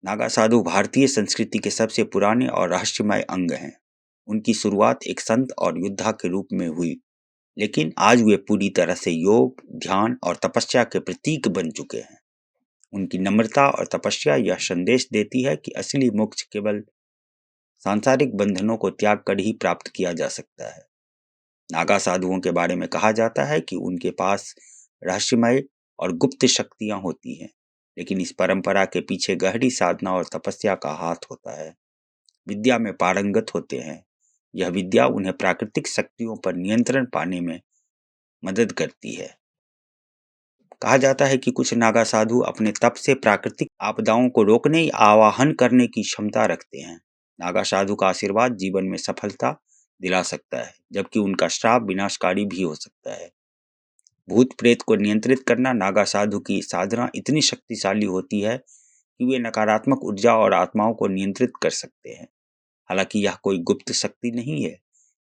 नागा साधु भारतीय संस्कृति के सबसे पुराने और रहस्यमय अंग हैं। उनकी शुरुआत एक संत और योद्धा के रूप में हुई, लेकिन आज वे पूरी तरह से योग, ध्यान और तपस्या के प्रतीक बन चुके हैं। उनकी नम्रता और तपस्या यह संदेश देती है कि असली मोक्ष केवल सांसारिक बंधनों को त्याग कर ही प्राप्त किया जा सकता है। नागा साधुओं के बारे में कहा जाता है कि उनके पास रहस्यमय और गुप्त शक्तियां होती हैं, लेकिन इस परंपरा के पीछे गहरी साधना और तपस्या का हाथ होता है। विद्या में पारंगत होते हैं। यह विद्या उन्हें प्राकृतिक शक्तियों पर नियंत्रण पाने में मदद करती है। कहा जाता है कि कुछ नागा साधु अपने तप से प्राकृतिक आपदाओं को रोकने या आवाहन करने की क्षमता रखते हैं। नागा साधु का आशीर्वाद जीवन में सफलता दिला सकता है, जबकि उनका श्राप विनाशकारी भी हो सकता है। भूत प्रेत को नियंत्रित करना नागा साधु की साधना इतनी शक्तिशाली होती है कि वे नकारात्मक ऊर्जा और आत्माओं को नियंत्रित कर सकते हैं। हालांकि यह कोई गुप्त शक्ति नहीं है,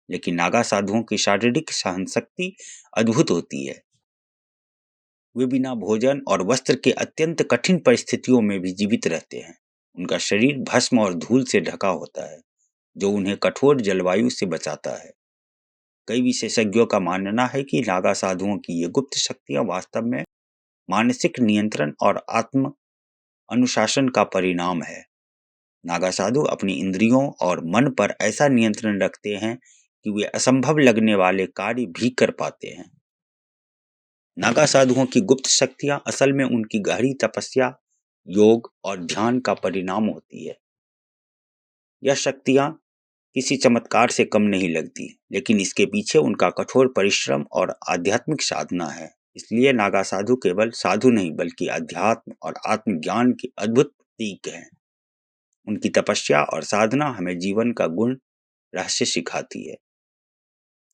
लेकिन नागा साधुओं की शारीरिक सहन शक्ति अद्भुत होती है। वे बिना भोजन और वस्त्र के अत्यंत कठिन परिस्थितियों में भी जीवित रहते हैं। उनका शरीर भस्म और धूल से ढका होता है, जो उन्हें कठोर जलवायु से बचाता है। कई विशेषज्ञों का मानना है कि नागा साधुओं की ये गुप्त शक्तियां वास्तव में मानसिक नियंत्रण और आत्म अनुशासन का परिणाम है। नागा साधु अपनी इंद्रियों और मन पर ऐसा नियंत्रण रखते हैं कि वे असंभव लगने वाले कार्य भी कर पाते हैं। नागा साधुओं की गुप्त शक्तियां असल में उनकी गहरी तपस्या, योग और ध्यान का परिणाम होती है। यह शक्तियां किसी चमत्कार से कम नहीं लगती, लेकिन इसके पीछे उनका कठोर परिश्रम और आध्यात्मिक साधना है। इसलिए नागा साधु केवल साधु नहीं, बल्कि अध्यात्म और आत्मज्ञान के अद्भुत प्रतीक हैं। उनकी तपस्या और साधना हमें जीवन का गुण रहस्य सिखाती है।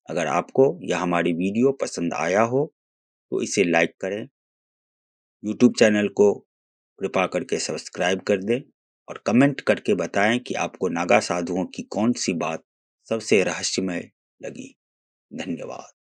अगर आपको यह हमारी वीडियो पसंद आया हो तो इसे लाइक करें, यूट्यूब चैनल को कृपा करके सब्सक्राइब कर दें और कमेंट करके बताएं कि आपको नागा साधुओं की कौन सी बात सबसे रहस्यमय लगी। धन्यवाद।